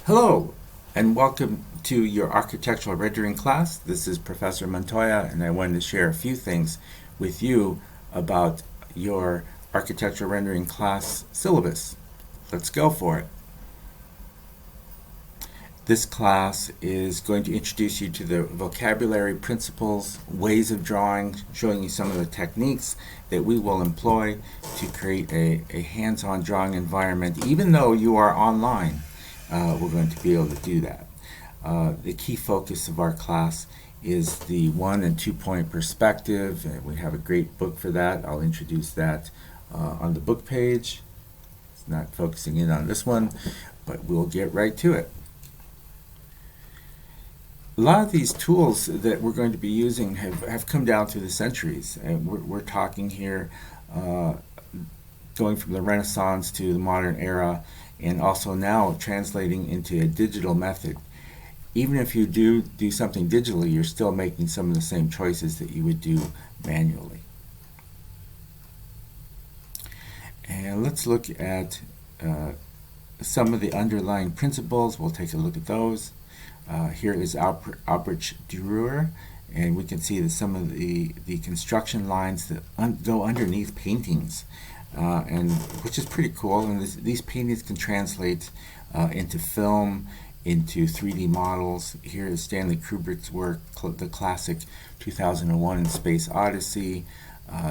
Hello, and welcome to your architectural rendering class. This is Professor Montoya, and I wanted to share a few things with you about your architectural rendering class syllabus. Let's go for it. This class is going to introduce you to the vocabulary, principles, ways of drawing, showing you some of the techniques that we will employ to create a hands-on drawing environment. Even though you are online, we're going to be able to do that. The key focus of our class is the 1 and 2 point perspective. We have a great book for that. I'll introduce that on the book page. It's not focusing in on this one, but we'll get right to it. A lot of these tools that we're going to be using have come down through the centuries. And we're talking here going from the Renaissance to the modern era, and also now translating into a digital method. Even if you do something digitally, you're still making some of the same choices that you would do manually. And let's look at some of the underlying principles. We'll take a look at those. Here is Albrecht Dürer, and we can see that some of the construction lines that go underneath paintings, and which is pretty cool. And these paintings can translate into film, into 3D models. Here is Stanley Kubrick's work, the classic 2001 Space Odyssey.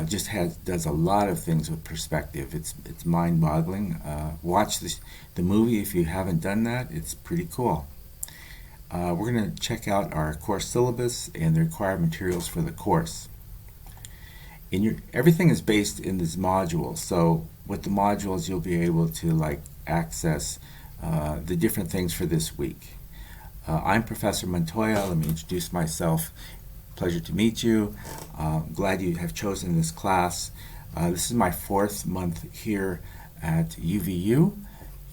Does a lot of things with perspective. It's mind-boggling. Watch the movie if you haven't done that. It's pretty cool. We're going to check out our course syllabus and the required materials for the course. Everything is based in these modules, so with the modules you'll be able to access the different things for this week. I'm Professor Montoya. Let me introduce myself. Pleasure to meet you. Glad you have chosen this class. This is my 4th month here at UVU,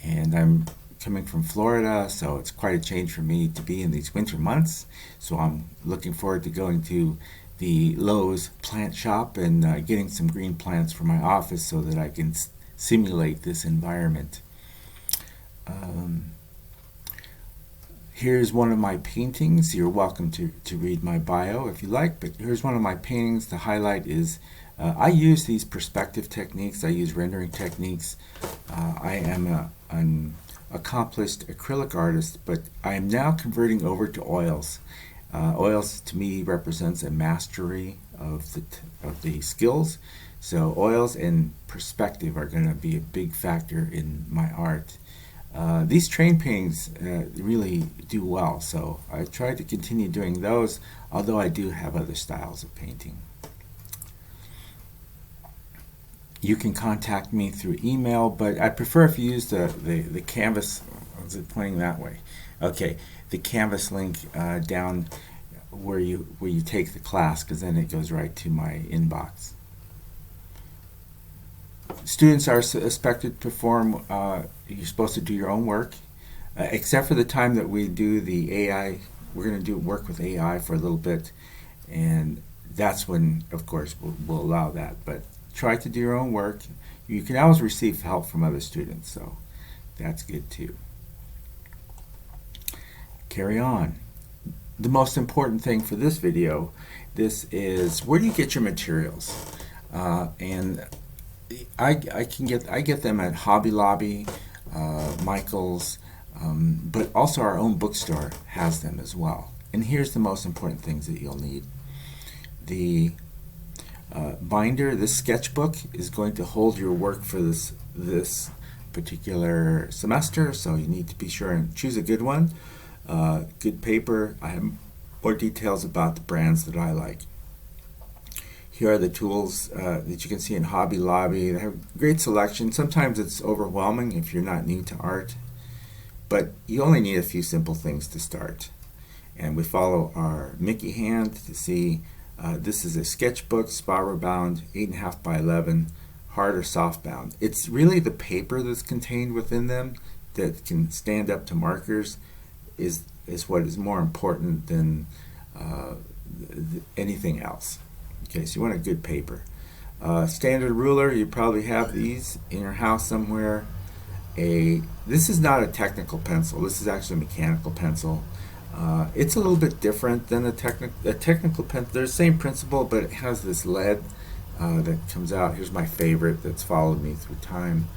and I'm coming from Florida, so it's quite a change for me to be in these winter months. So I'm looking forward to going to the Lowe's plant shop and getting some green plants for my office so that I can simulate this environment. Here's one of my paintings. You're welcome to read my bio if you like, but here's one of my paintings. The highlight is I use these perspective techniques. I use rendering techniques. I am an accomplished acrylic artist, but I am now converting over to oils. Oils to me represents a mastery of the skills. So oils and perspective are going to be a big factor in my art. These train paintings really do well, so I try to continue doing those, although I do have other styles of painting. You can contact me through email, but I prefer if you use the Canvas. Is it pointing that way? Okay, the Canvas link down where you take the class, because then it goes right to my inbox. Students are expected to perform. You're supposed to do your own work, except for the time that we do the AI. We're going to do work with AI for a little bit, and that's when, of course, we'll allow that. But try to do your own work. You can always receive help from other students, so that's good too. Carry on. The most important thing for this video, this is where do you get your materials? And I get them at Hobby Lobby, Michael's, but also our own bookstore has them as well. And here's the most important things that you'll need. The binder, this sketchbook, is going to hold your work for this particular semester, so you need to be sure and choose a good one. Good paper. I have more details about the brands that I like. Here are the tools that you can see in Hobby Lobby. They have great selection. Sometimes it's overwhelming if you're not new to art, but you only need a few simple things to start. And we follow our Mickey hand to see this is a sketchbook, spiral bound, 8.5 by 11, hard or soft bound. It's really the paper that's contained within them that can stand up to markers is what is more important than anything else. Okay, so you want a good paper. Standard ruler, you probably have these in your house somewhere. this is not a technical pencil. This is actually a mechanical pencil. It's a little bit different than a technical pencil. They're the same principle, but it has this lead that comes out. Here's my favorite that's followed me through time.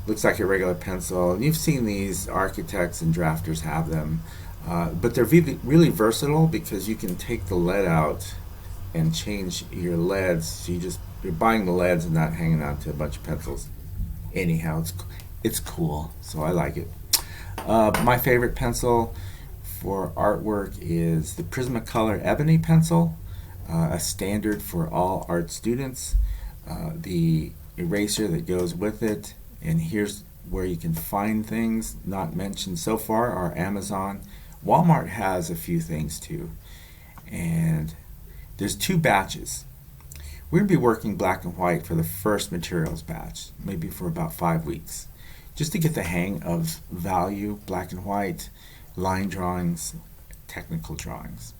Looks like a regular pencil. And you've seen these, architects and drafters have them. But they're really versatile because you can take the lead out and change your leads. So you're buying the leads and not hanging on to a bunch of pencils. Anyhow, it's cool, so I like it. My favorite pencil for artwork is the Prismacolor Ebony pencil, a standard for all art students. The eraser that goes with it, and here's where you can find things not mentioned so far are Amazon. Walmart has a few things too, and there's 2 batches. We're going to be working black and white for the first materials batch, maybe for about 5 weeks, just to get the hang of value, black and white, line drawings, technical drawings.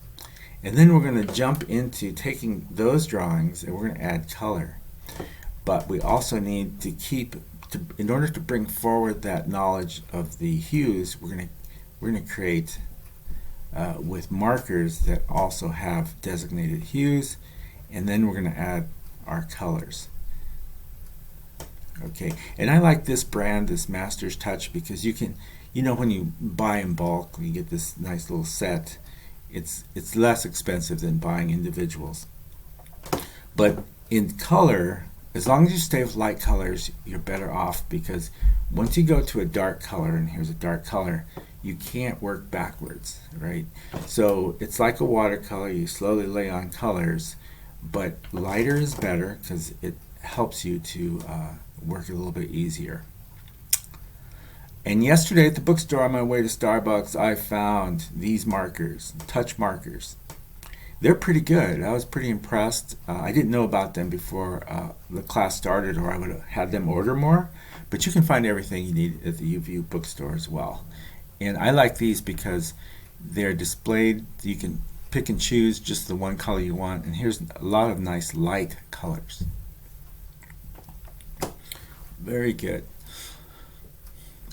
And then we're going to jump into taking those drawings and we're going to add color. But we also need to in order to bring forward that knowledge of the hues, we're going to create with markers that also have designated hues, and then we're going to add our colors. Okay, and I like this brand, this Master's Touch, because you can, when you buy in bulk, you get this nice little set. It's less expensive than buying individuals. But in color, as long as you stay with light colors, you're better off, because once you go to a dark color, and here's a dark color, you can't work backwards, right? So it's like a watercolor. You slowly lay on colors, but lighter is better because it helps you to work a little bit easier. And yesterday at the bookstore on my way to Starbucks, I found these markers, touch markers. They're pretty good. I was pretty impressed. I didn't know about them before the class started, or I would have had them order more. But you can find everything you need at the UVU bookstore as well. And I like these because they're displayed. You can pick and choose just the one color you want. And here's a lot of nice light colors. Very good.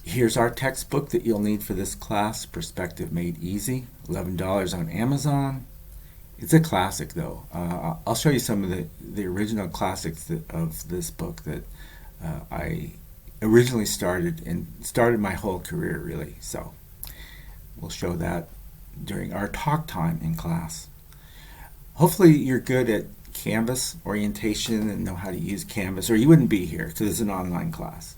Here's our textbook that you'll need for this class, Perspective Made Easy, $11 on Amazon. It's a classic though. I'll show you some of the original classics of this book that I originally started my whole career really. So we'll show that during our talk time in class. Hopefully you're good at Canvas orientation and know how to use Canvas, or you wouldn't be here because it's an online class.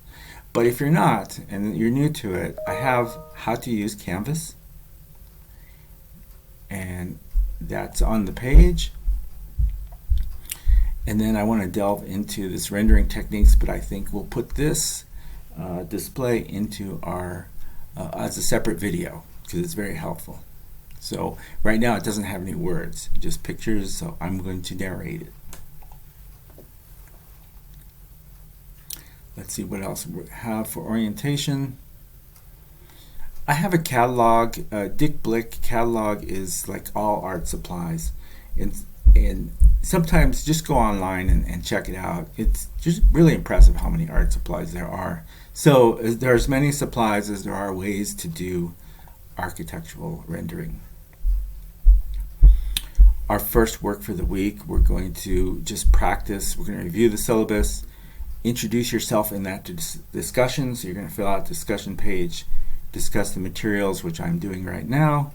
But if you're not and you're new to it, I have how to use Canvas, and that's on the page. And then I want to delve into this rendering techniques, but I think we'll put this display into our as a separate video because it's very helpful. So right now it doesn't have any words, just pictures, so I'm going to narrate it. Let's see what else we have for orientation. I have a catalog. Dick Blick catalog is like all art supplies, and sometimes just go online and check it out. It's just really impressive how many art supplies there are. So there are as many supplies as there are ways to do architectural rendering. Our first work for the week, we're going to just practice. We're going to review the syllabus, introduce yourself in that discussion. So you're going to fill out the discussion page, discuss the materials, which I'm doing right now,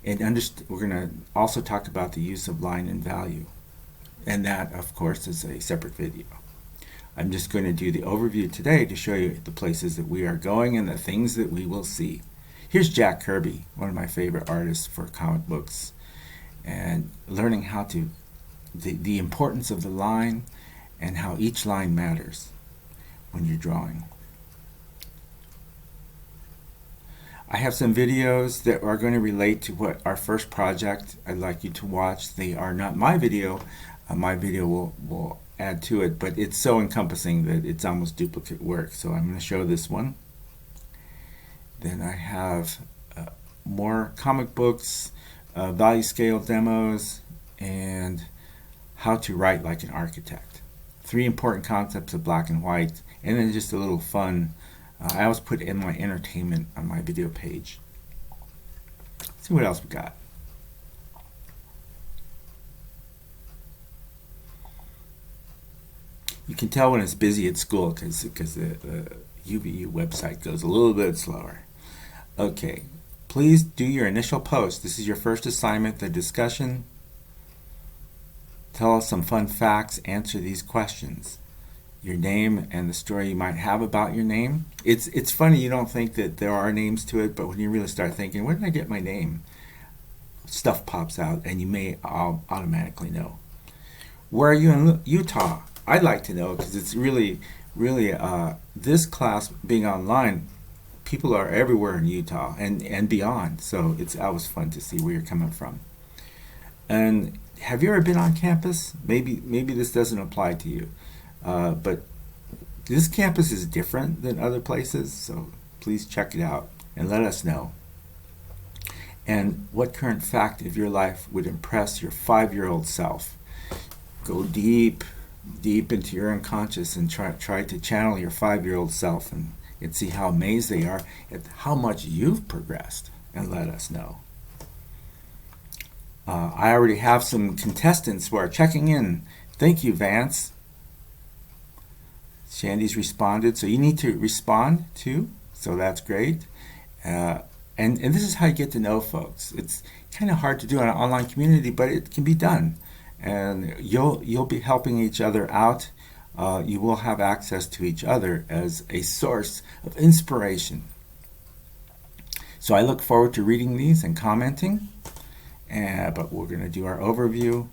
and we're going to also talk about the use of line and value. And that, of course, is a separate video. I'm just going to do the overview today to show you the places that we are going and the things that we will see. Here's Jack Kirby, one of my favorite artists for comic books, and learning how to the importance of the line and how each line matters when you're drawing. I have some videos that are going to relate to what our first project I'd like you to watch. They are not my video. My video will add to it, but it's so encompassing that it's almost duplicate work. So I'm going to show this one. Then I have more comic books, value scale demos, and how to write like an architect. 3 important concepts of black and white, and then just a little fun I always put in my entertainment on my video page. Let's see what else we got. You can tell when it's busy at school because the UVU website goes a little bit slower. Okay, please do your initial post. This is your first assignment, the discussion. Tell us some fun facts, answer these questions. Your name and the story you might have about your name. It's funny, you don't think that there are names to it, but when you really start thinking, where did I get my name? Stuff pops out and you may automatically know. Where are you in Utah? I'd like to know because it's really this class being online, people are everywhere in Utah and beyond. So it's always fun to see where you're coming from. And have you ever been on campus? Maybe this doesn't apply to you, but this campus is different than other places. So please check it out and let us know. And what current fact of your life would impress your 5-year-old self? Go deep into your unconscious and try to channel your 5-year-old self and see how amazed they are at how much you've progressed, and let us know. I already have some contestants who are checking in. Thank you, Vance. Shandy's responded, so you need to respond too, so that's great. And this is how you get to know folks. It's kind of hard to do in an online community, but it can be done. And you'll be helping each other out. You will have access to each other as a source of inspiration. So I look forward to reading these and commenting. But we're going to do our overview.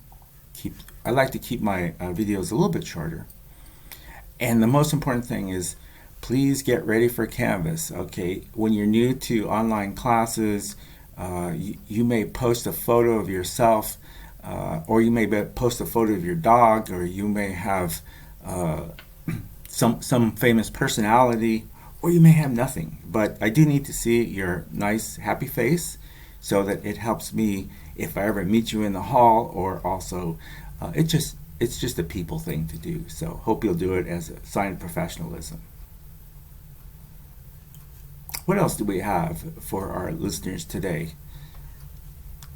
I like to keep my videos a little bit shorter. And the most important thing is, please get ready for Canvas. Okay, when you're new to online classes, you may post a photo of yourself, or you may post a photo of your dog, or you may have some famous personality, or you may have nothing. But I do need to see your nice, happy face so that it helps me if I ever meet you in the hall, or also it's just a people thing to do. So hope you'll do it as a sign of professionalism. What else do we have for our listeners today?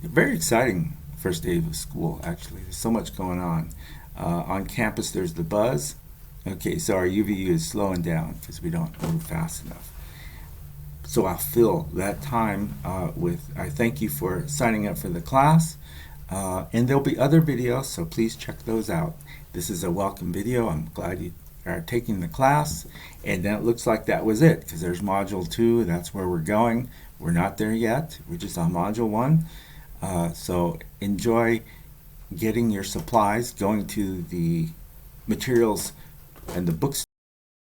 Very exciting first day of school, actually. There's so much going on. On campus, there's the buzz. Okay, so our UVU is slowing down because we don't move fast enough. So I'll fill that time I thank you for signing up for the class. And there'll be other videos, so please check those out. This is a welcome video. I'm glad you are taking the class. And then it looks like that was it, because there's module 2. That's where we're going. We're not there yet. We're just on module 1. So enjoy getting your supplies, going to the materials and the books